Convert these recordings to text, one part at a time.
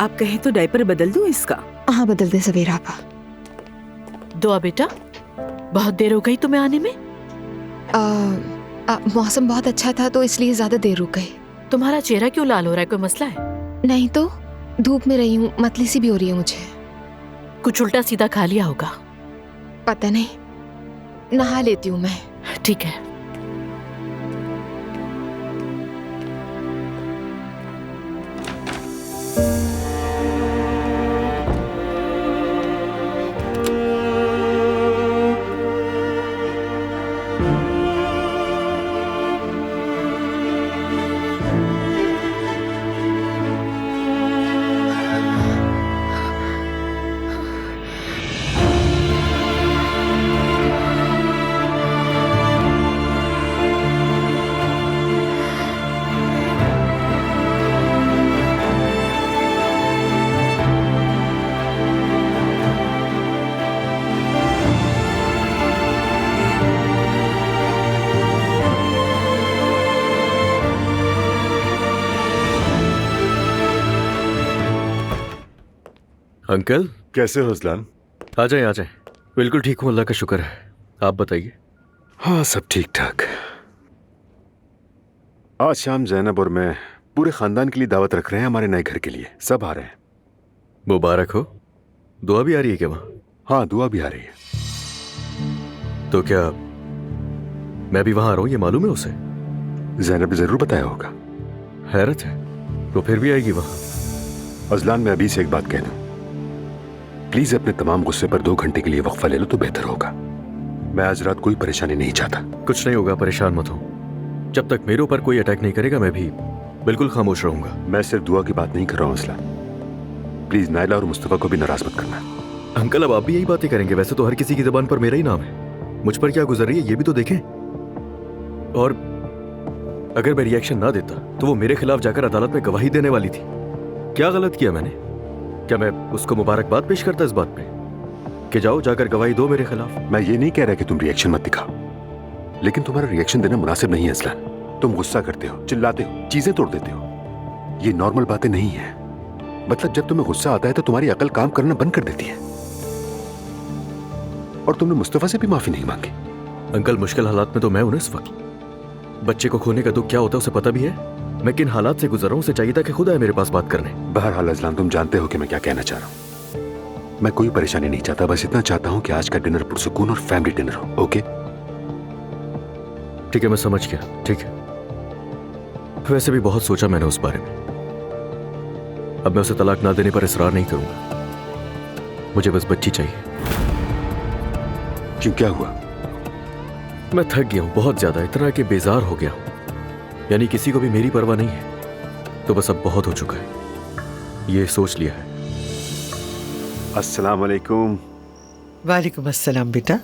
आप कहें तो डायपर बदल दूं इसका? हाँ बदल दे सवेरा आपा। दुआ बेटा, बहुत देर हो गई तुम्हें आने में। मौसम बहुत अच्छा था तो इसलिए ज्यादा देर रुक गए। तुम्हारा चेहरा क्यों लाल हो रहा है, कोई मसला है? नहीं तो धूप में रही हूँ, मतली सी भी हो रही है मुझे। कुछ उल्टा सीधा खा लिया होगा। पता नहीं, नहा लेती हूँ मैं। ठीक है। अंकल कैसे हो अज़लान? आ जाए आ जाए। बिल्कुल ठीक हूँ, अल्लाह का शुक्र है। आप बताइए। हाँ सब ठीक ठाक। आज शाम जैनब और मैं पूरे खानदान के लिए दावत रख रहे हैं हमारे नए घर के लिए। सब आ रहे हैं। मुबारक हो। दुआ भी आ रही है क्या वहाँ? हाँ दुआ भी आ रही है। तो क्या मैं भी वहाँ आ रहा हूँ, ये मालूम है उसे? जैनब ने जरूर बताया होगा। हैरत है, तो फिर भी आएगी वहाँ। अज़लान मैं अभी से एक बात कह दूं, प्लीज अपने तमाम गुस्से पर 2 घंटे के लिए वक्फा ले लो तो बेहतर होगा। मैं आज रात कोई परेशानी नहीं चाहता। कुछ नहीं होगा, परेशान मत हो। जब तक मेरे ऊपर कोई अटैक नहीं करेगा मैं भी बिल्कुल खामोश रहूंगा। मैं सिर्फ दुआ की बात नहीं कर रहा हूँ अज़लान, प्लीज नायला और मुस्तफा को भी नाराज मत करना। अंकल अब आप भी यही बातें करेंगे? वैसे तो हर किसी की जुबान पर मेरा ही नाम है। मुझ पर क्या गुजर रही है ये भी तो देखें। और अगर मैं रिएक्शन ना देता तो वो मेरे खिलाफ जाकर अदालत में गवाही देने वाली थी। क्या गलत किया मैंने? क्या मैं उसको मुबारकबाद पेश करता इस बात पे कि जाओ जाकर गवाही दो मेरे खिलाफ? मैं ये नहीं कह रहा कि तुम रिएक्शन मत दिखाओ, लेकिन तुम्हारा रिएक्शन देना मुनासिब नहीं है अज़लान। तुम गुस्सा करते हो, चिल्लाते हो, चीजें तोड़ देते हो। ये नॉर्मल बातें नहीं है। मतलब जब तुम्हें गुस्सा आता है तो तुम्हारी अकल काम करना बंद कर देती है। और तुमने मुस्तफा से भी माफी नहीं मांगी। अंकल मुश्किल हालात में तो मैं हूं ना इस वक्त। बच्चे को खोने का दुख क्या होता है उसे पता भी है। मैं किन हालात से गुजर रहा हूं उसे चाहिए था कि खुद आए मेरे पास बात करने। बहरहाल अज़लान तुम जानते हो कि मैं क्या कहना चाह रहा हूं। मैं कोई परेशानी नहीं चाहता, बस इतना चाहता हूं कि आज का डिनर पुरसुकून और फैमिली डिनर हो। ओके ठीक है, मैं समझ गया। ठीक है, वैसे भी बहुत सोचा मैंने उस बारे में। अब मैं उसे तलाक ना देने पर इसरार नहीं करूंगा। मुझे बस बच्ची चाहिए। क्यों, क्या हुआ? मैं थक गया हूं बहुत ज्यादा, इतना कि बेजार हो गया हूं। यानी किसी को भी मेरी परवाह नहीं है। तो बस अब बहुत हो चुका है, ये सोच लिया है। अस्सलाम वालेकुम। वालेकुम अस्सलाम बेटा।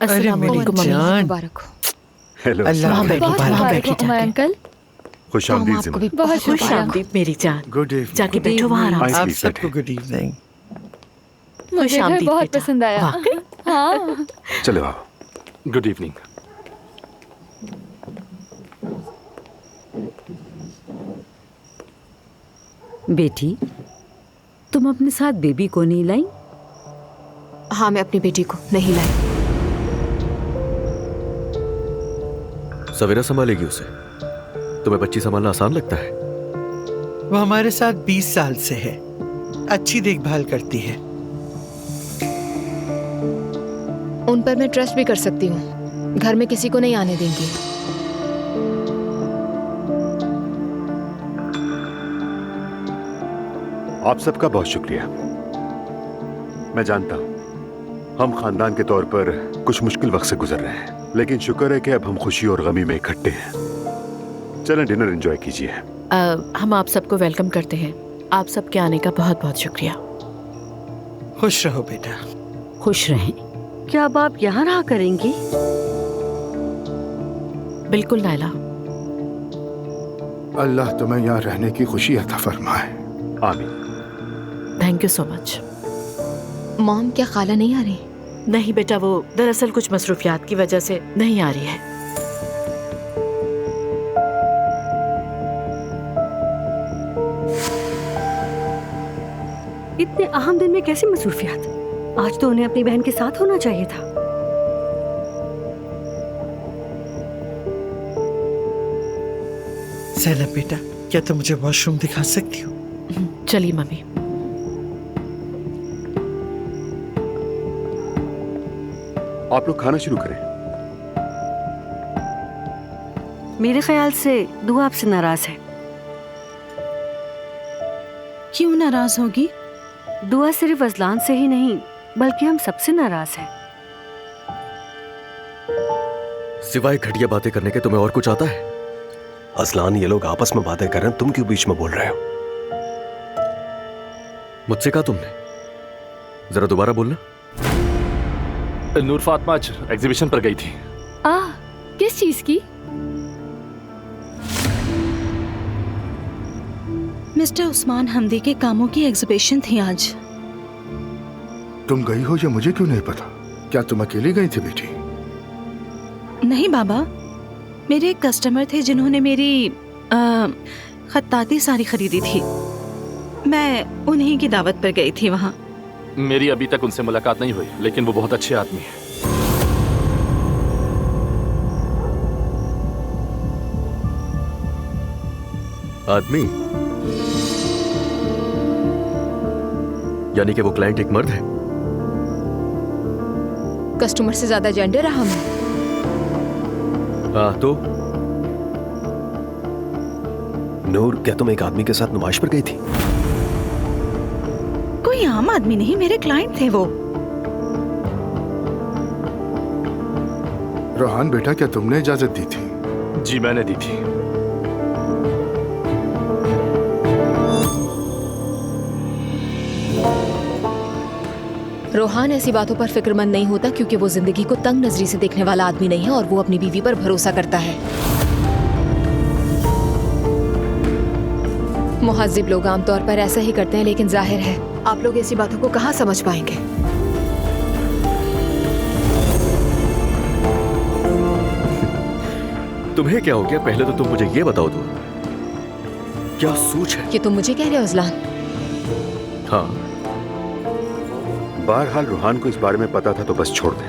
अस्सलाम वालेकुम जान। मुबारक हो। हेलो। वहाँ बैठी जाके। अंकल खुश तो हम आमदीद आपको भी ज़िंदगी। बहुत खुश शुक्रिया। आमदीद मेरी जान। Good evening. जाके बैठो वहाँ आराम से। आप प्लीज सबको बैठे। Good evening. मुझे घर आमदीद बहुत बेटा। पसंद आया। वाकई? हाँ चलो आओ। Good evening. बेटी, तुम अपने साथ बेबी को नहीं लाई? हाँ मैं अपनी बेटी को नहीं लाई। सवेरा संभालेगी उसे? तुम्हें बच्ची संभालना आसान लगता है? वो हमारे साथ 20 साल से है, अच्छी देखभाल करती है। उन पर मैं ट्रस्ट भी कर सकती हूँ। घर में किसी को नहीं आने देंगी। आप सबका बहुत शुक्रिया। मैं जानता हूं हम खानदान के तौर पर कुछ मुश्किल वक्त से गुजर रहे हैं, लेकिन शुक्र है कि अब हम खुशी और गमी में इकट्ठे हैं। चलें डिनर एंजॉय कीजिए। हम आप सबको वेलकम करते हैं। आप सबके आने का बहुत बहुत शुक्रिया। खुश रहो बेटा। खुश रहें। क्या अब आप यहाँ रहा करेंगी? बिल्कुल नायला। अल्लाह तुम्हें यहाँ रहने की खुशी अता फरमाए। आमीन। Thank you so much. Mom क्या खाला नहीं आ रही? नहीं बेटा, वो दरअसल कुछ मसरूफियात की वजह से नहीं आ रही है। इतने अहम दिन में कैसी मसरूफियात? आज तो उन्हें अपनी बहन के साथ होना चाहिए था। ज़ैनब बेटा, क्या तुम मुझे वॉशरूम दिखा सकती हो? चलिए मम्मी। आप लोग खाना शुरू करें। मेरे ख्याल से दुआ आपसे नाराज है। क्यों नाराज होगी? दुआ सिर्फ अजलान से ही नहीं बल्कि हम सबसे नाराज है। सिवाय घटिया बातें करने के तुम्हें और कुछ आता है? असलान, ये लोग आपस में बातें कर रहे हैं, तुम क्यों बीच में बोल रहे हो? मुझसे कहा तुमने? जरा दोबारा बोलना। नूर फातिमा आज एग्जीबिशन पर गई थी। किस चीज की? मिस्टर उस्मान हमदी के कामों की एग्जीबिशन थी आज। तुम गई हो ये मुझे क्यों नहीं पता? क्या तुम अकेली गई थी बेटी? नहीं बाबा, मेरे एक कस्टमर थे जिन्होंने मेरी खत्ताती साड़ी खरीदी थी। मैं उन्हीं की दावत पर गई थी वहाँ। मेरी अभी तक उनसे मुलाकात नहीं हुई, लेकिन वो बहुत अच्छे आदमी हैं। आदमी? यानी कि वो क्लाइंट एक मर्द है? कस्टमर से ज्यादा जेंडर रहा मैं। हाँ तो? नूर, क्या तुम एक आदमी के साथ नुमाइश पर गई थी? कोई आम आदमी नहीं, मेरे क्लाइंट थे वो। रोहान बेटा, क्या तुमने इजाजत दी थी? जी मैंने दी थी। रोहान ऐसी बातों पर फिक्रमंद नहीं होता क्योंकि वो जिंदगी को तंग नजरी से देखने वाला आदमी नहीं है और वो अपनी बीवी पर भरोसा करता है। मुहज्जिब लोग आमतौर पर ऐसा ही करते हैं, लेकिन जाहिर है आप लोग ऐसी बातों को कहाँ समझ पाएंगे। तुम्हें क्या हो गया? पहले तो तुम मुझे ये बताओ तो, क्या सोच है? कि तुम मुझे कह रहे हो अजलान? हाँ। बहरहाल रूहान को इस बारे में पता था तो बस छोड़ दे।